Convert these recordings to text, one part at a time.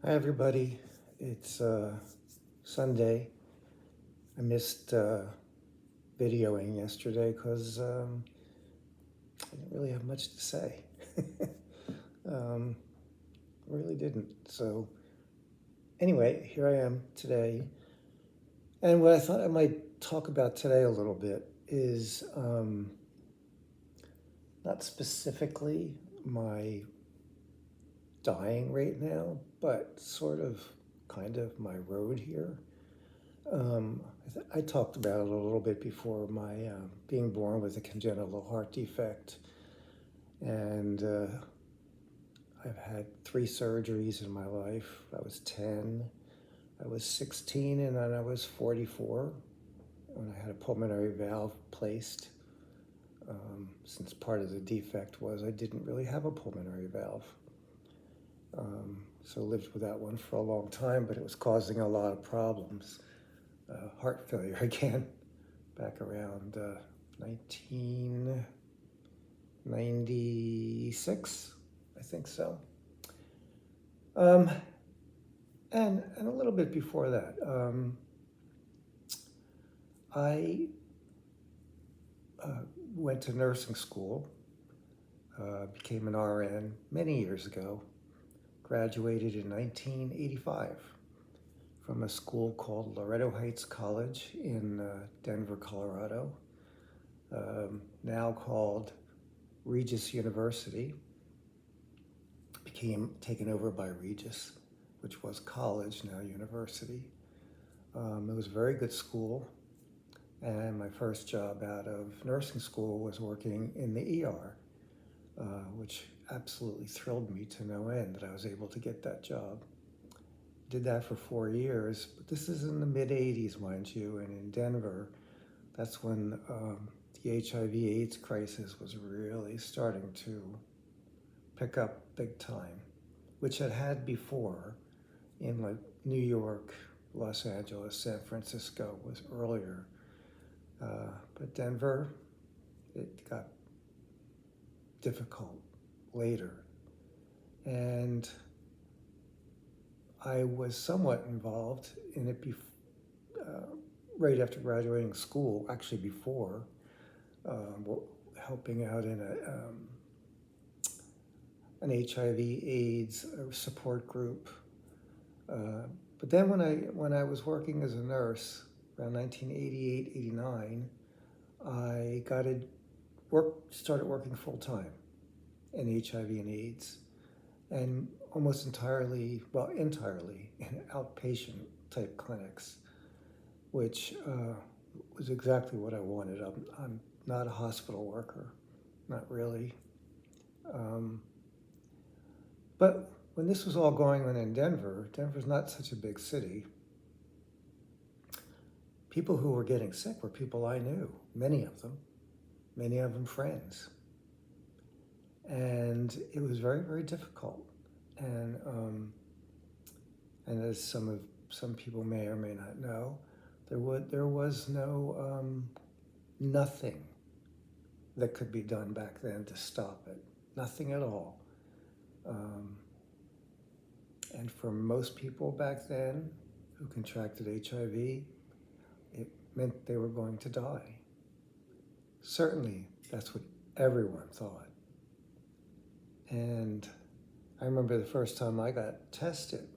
Hi, everybody. It's Sunday. I missed videoing yesterday because I didn't really have much to say. um, really didn't. So, anyway, here I am today. And what I thought I might talk about today a little bit is not specifically my dying right now, but sort of kind of my road here. I talked about it a little bit before my being born with a congenital heart defect, and I've had 3 surgeries in my life. I was 10, I was 16, and then I was 44 when I had a pulmonary valve placed. Since part of the defect was I didn't really have a pulmonary valve. So lived with that one for a long time, but it was causing a lot of problems. Heart failure again, back around 1996, I think so. Um, and a little bit before that, I went to nursing school, became an RN many years ago, graduated in 1985 from a school called Loretto Heights College in Denver, Colorado, now called Regis University. Became taken over by Regis, which was college, now university. It was a very good school, and my first job out of nursing school was working in the ER, which absolutely thrilled me to no end that I was able to get that job. Did that for 4 years, but this is in the mid-'80s, mind you, and in Denver, that's when the HIV/AIDS crisis was really starting to pick up big time, which it had before in like New York, Los Angeles, San Francisco was earlier. But Denver, it got difficult later. And I was somewhat involved in it right after graduating school, actually before, helping out in an HIV/AIDS support group. But then when I was working as a nurse around 1988, 89, I started working full time in HIV and AIDS, and almost entirely in outpatient type clinics, which was exactly what I wanted. I'm not a hospital worker, not really. But when this was all going on in Denver's not such a big city. People who were getting sick were people I knew, many of them friends. And it was very, very difficult. And as some people may or may not know, there was nothing that could be done back then to stop it. Nothing at all. And for most people back then who contracted HIV, it meant they were going to die. Certainly, that's what everyone thought. And I remember the first time I got tested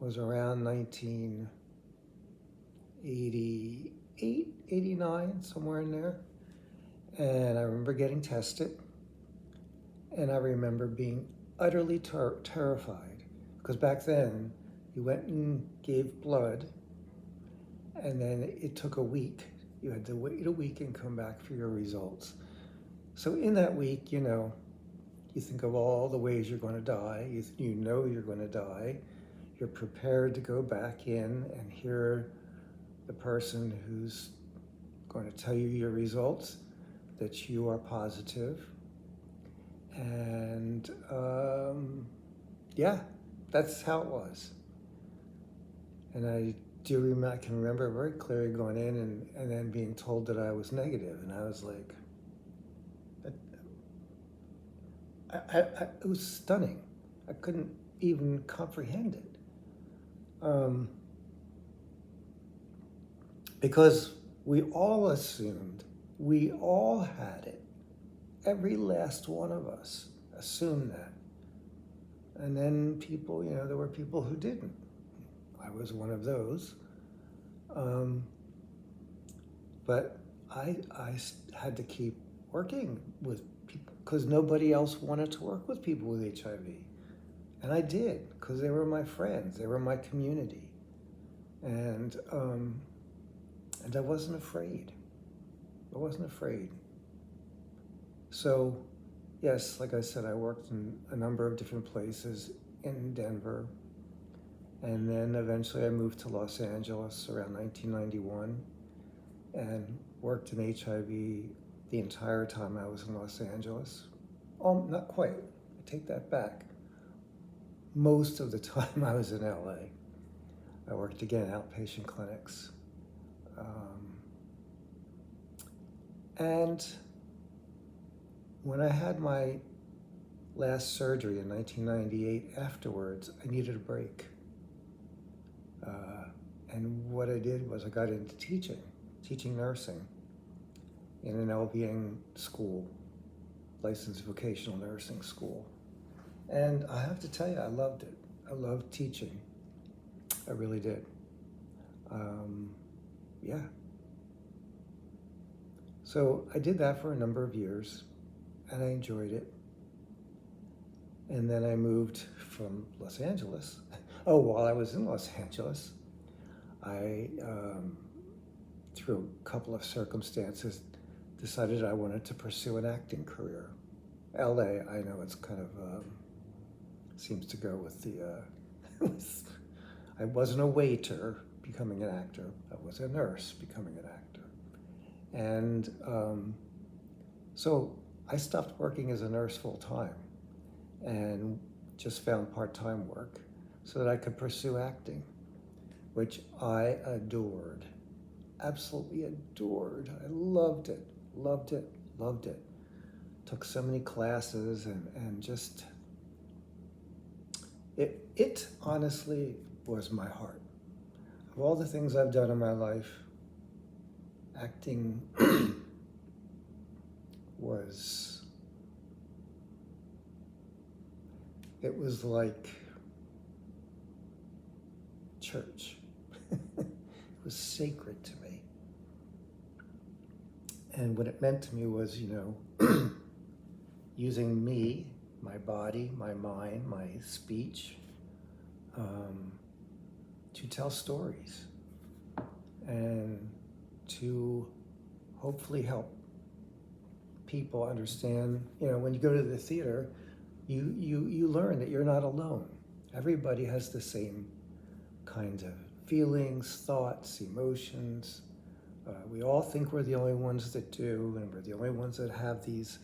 was around 1988, 89, somewhere in there. And I remember getting tested, and I remember being utterly terrified, because back then you went and gave blood, and then it took a week. You had to wait a week and come back for your results. So in that week, you think of all the ways you're going to die. You know you're going to die. You're prepared to go back in and hear the person who's going to tell you your results, that you are positive. And yeah, that's how it was. And I can remember very clearly going in and then being told that I was negative. And I was like, it was stunning. I couldn't even comprehend it. Um, because we all assumed, we all had it. Every last one of us assumed that. And then people, there were people who didn't. I was one of those. But I had to keep working with people because nobody else wanted to work with people with HIV. And I did because they were my friends, they were my community. And I wasn't afraid. I wasn't afraid. So, yes, like I said, I worked in a number of different places in Denver. And then eventually I moved to Los Angeles around 1991 and worked in HIV the entire time I was in Los Angeles. Oh, not quite. I take that back. Most of the time I was in LA. I worked again outpatient clinics. And when I had my last surgery in 1998, afterwards, I needed a break. And what I did was I got into teaching nursing in an LVN school, licensed vocational nursing school. And I have to tell you, I loved it. I loved teaching. I really did. Yeah. So I did that for a number of years, and I enjoyed it. And then I moved from Los Angeles. Oh, while I was in Los Angeles, I, through a couple of circumstances, decided I wanted to pursue an acting career. LA, I know it's kind of, seems to go with the, I wasn't a waiter becoming an actor. I was a nurse becoming an actor. And so I stopped working as a nurse full time and just found part-time work so that I could pursue acting, which I adored, absolutely adored. I loved it, loved it, loved it. Took so many classes and just, it honestly was my heart. Of all the things I've done in my life, acting it was like church. It was sacred to me. And what it meant to me was, using me, my body, my mind, my speech, to tell stories and to hopefully help people understand, when you go to the theater, you learn that you're not alone. Everybody has the same kinds of feelings, thoughts, emotions. We all think we're the only ones that do, and we're the only ones that have these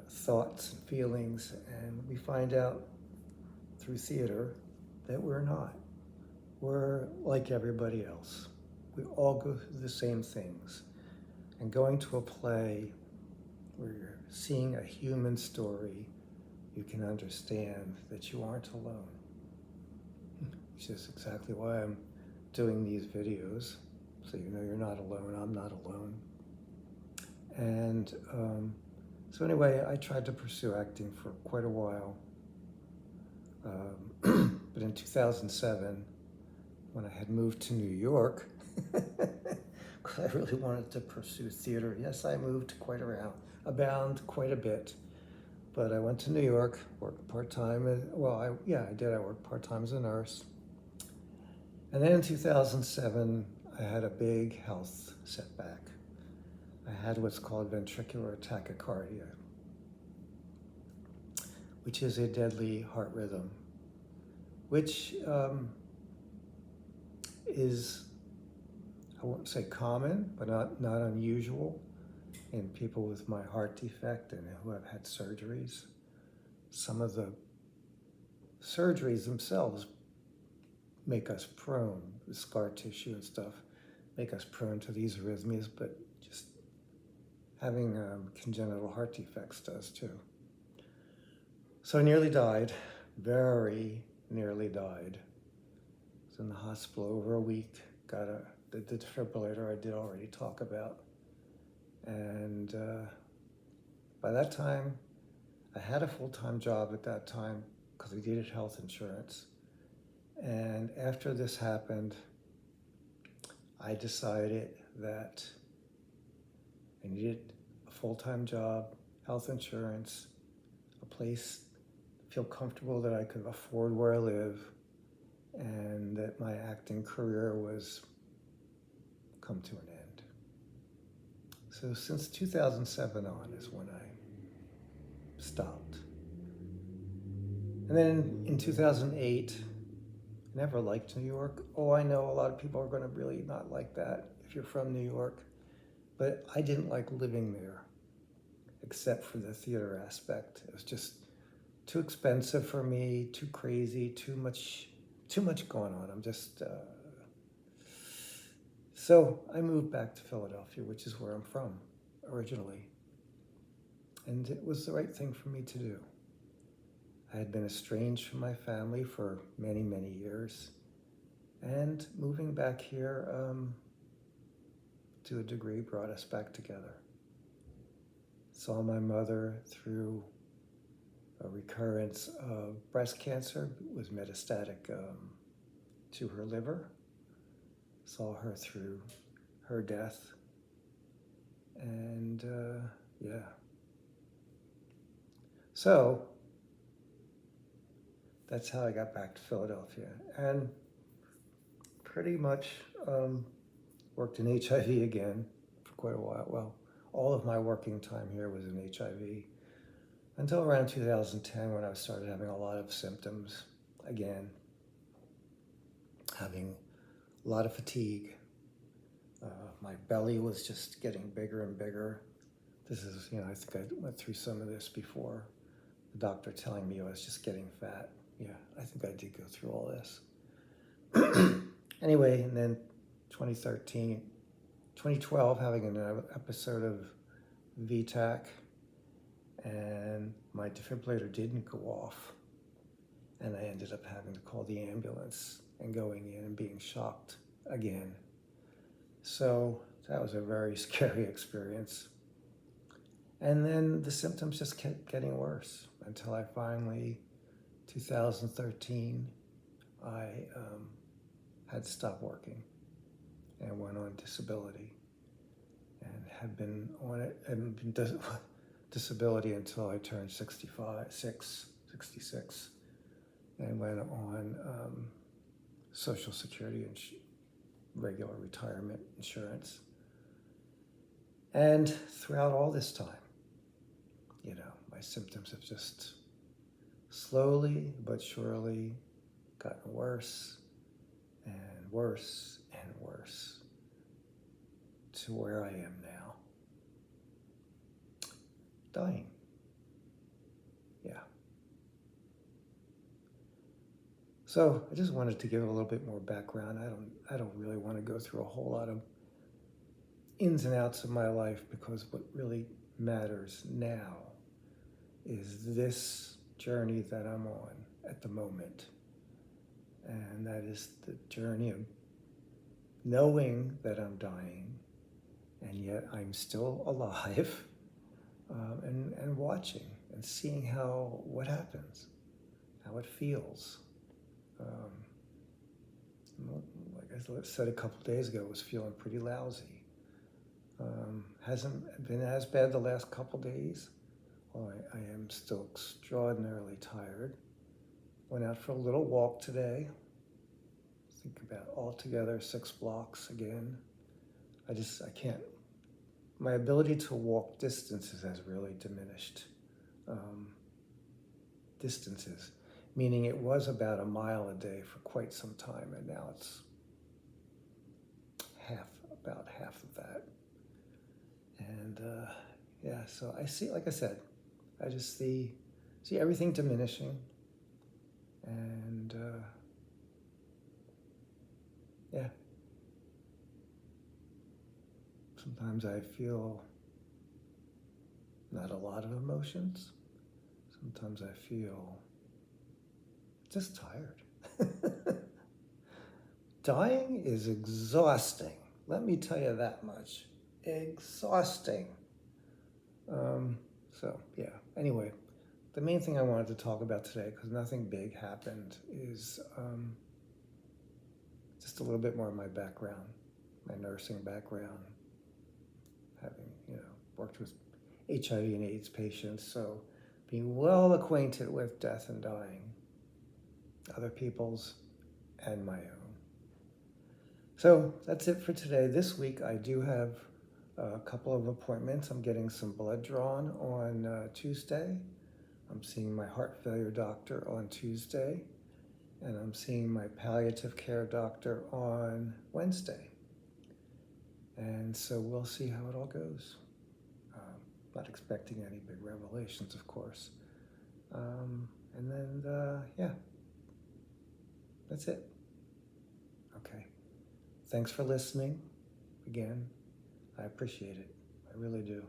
thoughts and feelings, and we find out through theater that we're not. We're like everybody else. We all go through the same things. And going to a play where you're seeing a human story, you can understand that you aren't alone. Which is exactly why I'm doing these videos, so you know you're not alone, I'm not alone. And so anyway, I tried to pursue acting for quite a while. But in 2007, when I had moved to New York, because I really wanted to pursue theater. Yes, I moved quite a bit. But I went to New York, worked part-time. I did. I worked part-time as a nurse. And then in 2007, I had a big health setback. I had what's called ventricular tachycardia, which is a deadly heart rhythm, which is, I won't say common, but not unusual in people with my heart defect and who have had surgeries. Some of the surgeries themselves make us prone, the scar tissue and stuff, make us prone to these arrhythmias, but just having congenital heart defects does too. So I nearly died, very nearly died. in the hospital over a week. Got the defibrillator I did already talk about. And by that time, I had a full-time job at that time because I needed health insurance. And after this happened, I decided that I needed a full-time job, health insurance, a place to feel comfortable that I could afford where I live, and that my acting career was come to an end. So since 2007 on is when I stopped. And then in 2008, I never liked New York. Oh, I know a lot of people are going to really not like that if you're from New York, but I didn't like living there, except for the theater aspect. It was just too expensive for me, too crazy, too much going on. I'm just, so I moved back to Philadelphia, which is where I'm from originally. And it was the right thing for me to do. I had been estranged from my family for many, many years. And moving back here, to a degree, brought us back together. Saw my mother through a recurrence of breast cancer. It was metastatic to her liver. Saw her through her death. And yeah. So that's how I got back to Philadelphia. And pretty much worked in HIV again for quite a while. Well, all of my working time here was in HIV until around 2010 when I started having a lot of symptoms again, having a lot of fatigue. My belly was just getting bigger and bigger. This is, I think I went through some of this before. The doctor telling me I was just getting fat. Yeah, I think I did go through all this. Anyway, and then 2012, having an episode of VTAC, and my defibrillator didn't go off, and I ended up having to call the ambulance and going in and being shocked again. So that was a very scary experience. And then the symptoms just kept getting worse until I finally, 2013, I had to stop working and went on disability, and had been on it and been disability until I turned 66, and went on Social Security and regular retirement insurance. And throughout all this time, my symptoms have just slowly but surely gotten worse and worse and worse to where I am now. Dying. Yeah. So I just wanted to give a little bit more background. I don't really want to go through a whole lot of ins and outs of my life, because what really matters now is this journey that I'm on at the moment. And that is the journey of knowing that I'm dying, and yet I'm still alive, and watching and seeing what happens, how it feels. Like I said a couple days ago, I was feeling pretty lousy. Hasn't been as bad the last couple days. Well, I am still extraordinarily tired. Went out for a little walk today. I think about altogether 6 blocks again. I can't. My ability to walk distances has really diminished. Distances, meaning it was about a mile a day for quite some time, and now it's about half of that. And yeah, so I see, like I said, I just see everything diminishing, and yeah. Sometimes I feel not a lot of emotions. Sometimes I feel just tired. Dying is exhausting. Let me tell you that much. Exhausting. Yeah, anyway, the main thing I wanted to talk about today, because nothing big happened, is just a little bit more of my background, my nursing background, having, worked with HIV and AIDS patients, so being well acquainted with death and dying, other people's and my own. So that's it for today. This week I do have a couple of appointments. I'm getting some blood drawn on Tuesday. I'm seeing my heart failure doctor on Tuesday, and I'm seeing my palliative care doctor on Wednesday. And so we'll see how it all goes. Not expecting any big revelations, of course. Yeah, that's it. Okay. Thanks for listening. Again, I appreciate it. I really do.